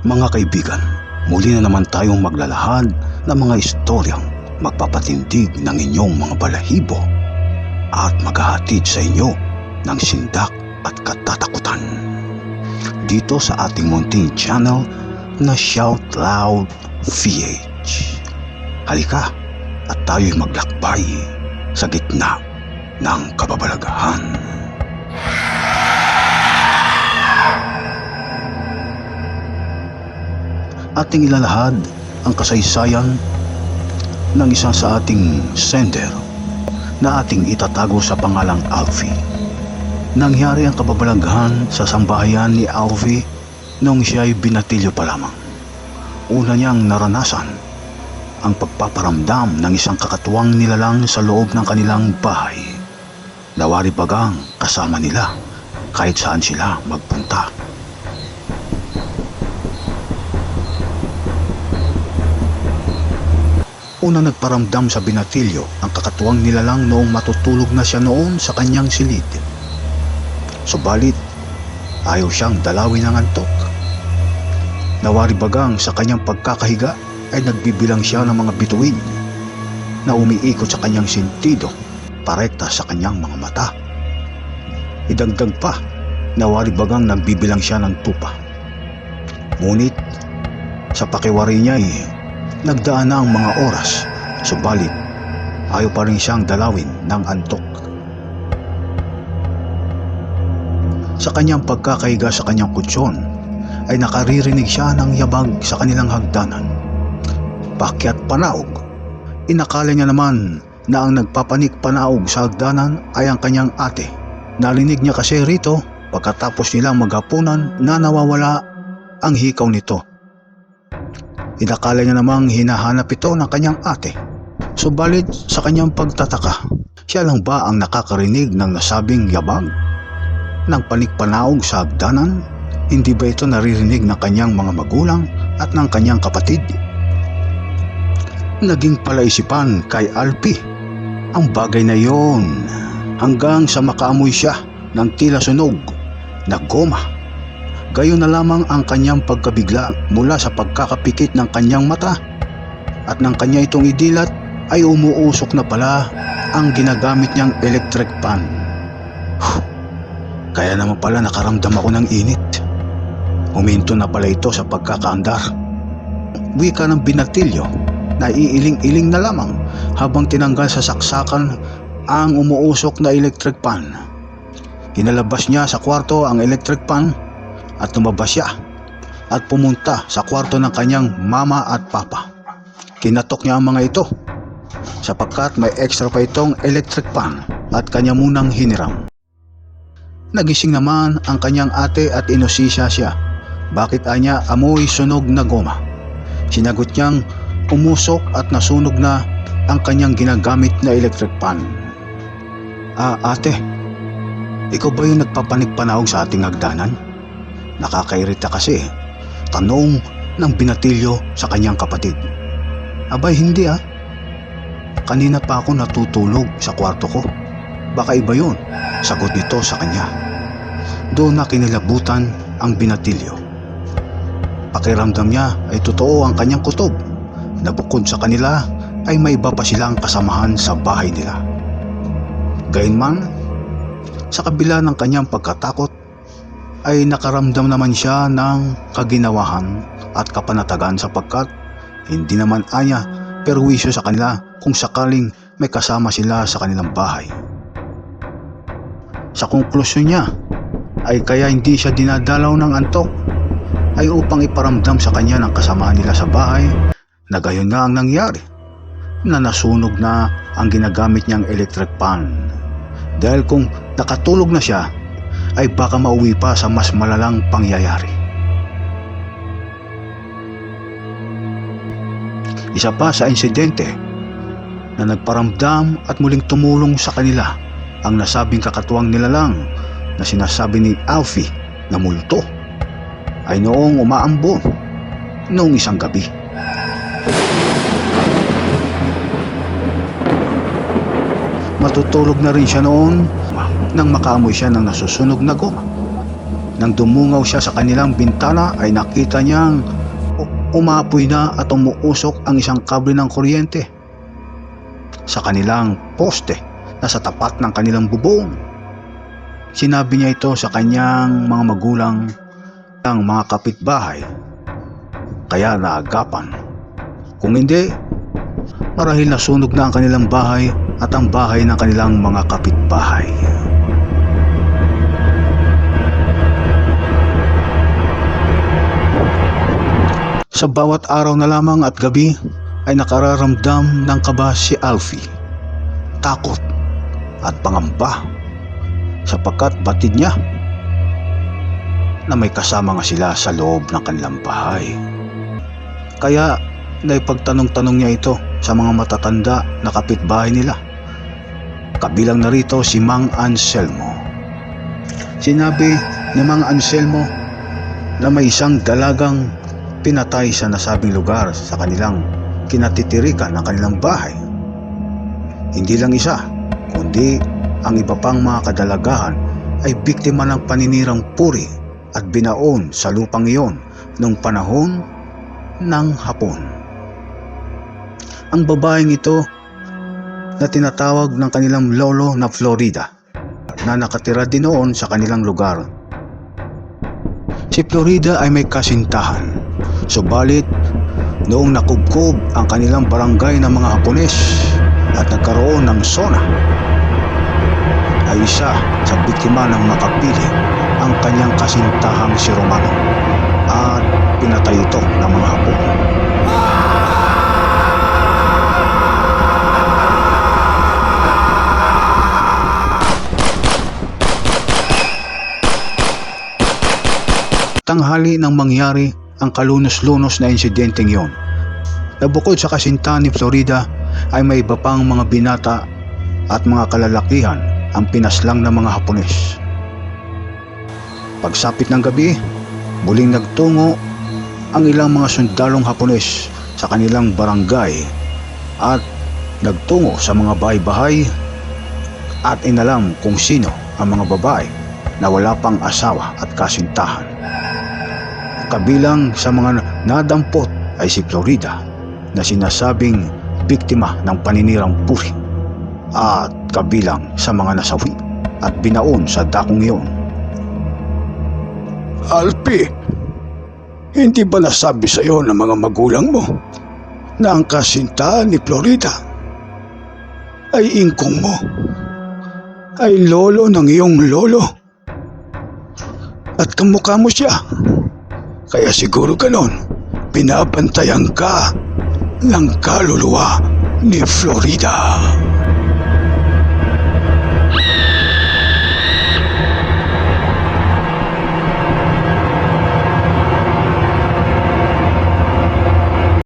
Mga kaibigan, muli na naman tayong maglalahad ng mga istoryang magpapatindig ng inyong mga balahibo at maghahatid sa inyo ng sindak at katatakutan. Dito sa ating munting channel na Shout Loud PH. Halika at tayo'y maglakbay sa gitna ng kababalaghan. Ating ilalahad ang kasaysayan ng isa sa ating sender na ating itatago sa pangalang Alfie. Nangyari ang kababalaghan sa sambahayan ni Alfie noong siya'y binatilyo pa lamang. Una niyang naranasan ang pagpaparamdam ng isang kakatuwang nilalang sa loob ng kanilang bahay. Nawari bagang kasama nila kahit saan sila magpunta. Una nagparamdam sa binatilyo ang kakatuwang nilalang noong matutulog na siya noon sa kanyang silid. Subalit, ayaw siyang dalawin ng antok. Nawari bagang sa kanyang pagkakahiga ay nagbibilang siya ng mga bituin na umiikot sa kanyang sentido parekta sa kanyang mga mata. Idagdag pa, nawari bagang nagbibilang siya ng tupa. Ngunit, sa pakiwari niya nagdaan na ang mga oras, subalit ayaw pa rin siyang dalawin ng antok. Sa kanyang pagkakahiga sa kanyang kutsyon, ay nakaririnig siya ng yabag sa kanilang hagdanan. Pakyat panaog, inakala niya naman na ang nagpapanik-panaog sa hagdanan ay ang kanyang ate. Narinig niya kasi rito pagkatapos nilang maghapunan na nawawala ang hikaw nito. Inakala niya namang hinahanap ito ng kanyang ate. Subalit sa kanyang pagtataka, siya lang ba ang nakakarinig ng nasabing yabag? Ng panikpanaog sa hagdanan, hindi ba ito naririnig ng kanyang mga magulang at ng kanyang kapatid? Naging palaisipan kay Alfie ang bagay na yon hanggang sa makaamoy siya ng tila sunog na goma. Gayon na lamang ang kanyang pagkabigla mula sa pagkakapikit ng kanyang mata at nang kanya itong idilat ay umuusok na pala ang ginagamit niyang electric fan. Kaya naman pala nakaramdam ako ng init. Huminto na pala ito sa pagkakaandar. Wika ng binatilyo na iiling-iling na lamang habang tinanggal sa saksakan ang umuusok na electric fan. Inalabas niya sa kwarto ang electric fan at lumabas siya at pumunta sa kwarto ng kanyang mama at papa. Kinatok niya ang mga ito sapagkat may extra pa itong electric fan at kanya munang hiniram. Nagising naman ang kanyang ate at inosisya siya. Bakit anya amoy sunog na goma? Sinagot niyang umusok at nasunog na ang kanyang ginagamit na electric fan. Ate, ikaw ba yung nagpapanik-panahog sa ating hagdanan? Nakakairita kasi, tanong ng binatilyo sa kanyang kapatid. Abay hindi Kanina pa ako natutulog sa kwarto ko. Baka iba yun, sagot nito sa kanya. Doon na kinilabutan ang binatilyo. Pakiramdam niya ay totoo ang kanyang kutob na bukod sa kanila ay may iba pa silang kasamahan sa bahay nila. Gayunman, sa kabila ng kanyang pagkatakot, ay nakaramdam naman siya ng kaginawahan at kapanatagan sapagkat hindi naman anya perwisyo sa kanila kung sakaling may kasama sila sa kanilang bahay. Sa konklusyon niya ay kaya hindi siya dinadalaw ng antok ay upang iparamdam sa kanya ng kasamaan nila sa bahay na gayon nga ang nangyari, na nasunog na ang ginagamit niyang electric fan. Dahil kung nakatulog na siya ay baka mauwi pa sa mas malalang pangyayari. Isa pa sa insidente na nagparamdam at muling tumulong sa kanila ang nasabing kakatuwang nilalang na sinasabi ni Alfie na multo ay noong umaambon noong isang gabi. Matutulog na rin siya noon nang makaamoy siya ng nasusunog na goma. Nang dumungaw siya sa kanilang bintana ay nakita niyang umapoy na at umuusok ang isang kable ng kuryente sa kanilang poste na sa tapat ng kanilang bubong. Sinabi niya ito sa kanyang mga magulang ng mga kapitbahay, kaya naagapan. Kung hindi, marahil nasunog na ang kanilang bahay at ang bahay ng kanilang mga kapitbahay. Sa bawat araw na lamang at gabi ay nakararamdam ng kaba si Alfie, takot at pangamba, sapagkat batid niya na may kasama nga sila sa loob ng kanilang bahay. Kaya naipagtanong-tanong niya ito sa mga matatanda na kapitbahay nila. Kabilang narito si Mang Anselmo. Sinabi ni Mang Anselmo na may isang dalagang pinatay sa nasabing lugar sa kanilang kinatitirikan ng kanilang bahay. Hindi lang isa, kundi ang iba pang mga kadalagahan ay biktima ng paninirang puri at binaon sa lupang iyon noong panahon ng Hapon. Ang babaeng ito na tinatawag ng kanilang lolo na Florida, na nakatira din noon sa kanilang lugar. Si Florida ay may kasintahan, subalit noong nakubkob ang kanilang barangay ng mga Hapones at nagkaroon ng SONA, ay isa sa biktima ng makapili ang kanyang kasintahang si Romano at pinatay ito ng mga Hapon. Tanghali nang mangyari ang kalunos-lunos na insidenteng yon, na bukod sa kasintahan ni Florida ay may iba pang mga binata at mga kalalakihan ang pinaslang ng mga Hapones. Pagsapit ng gabi, muling nagtungo ang ilang mga sundalong Hapones sa kanilang barangay at nagtungo sa mga bahay-bahay at inalam kung sino ang mga babae na wala pang asawa at kasintahan. Kabilang sa mga nadampot ay si Florida na sinasabing biktima ng paninirang puri, at kabilang sa mga nasawi at binaon sa dakong iyon. Alpi, hindi ba nasabi sa iyo ng mga magulang mo na ang kasintahan ni Florida ay ingkong mo, ay lolo ng iyong lolo, at kamukha mo siya? Kaya siguro ganon, pinabantayan ka ng kaluluwa ni Florida.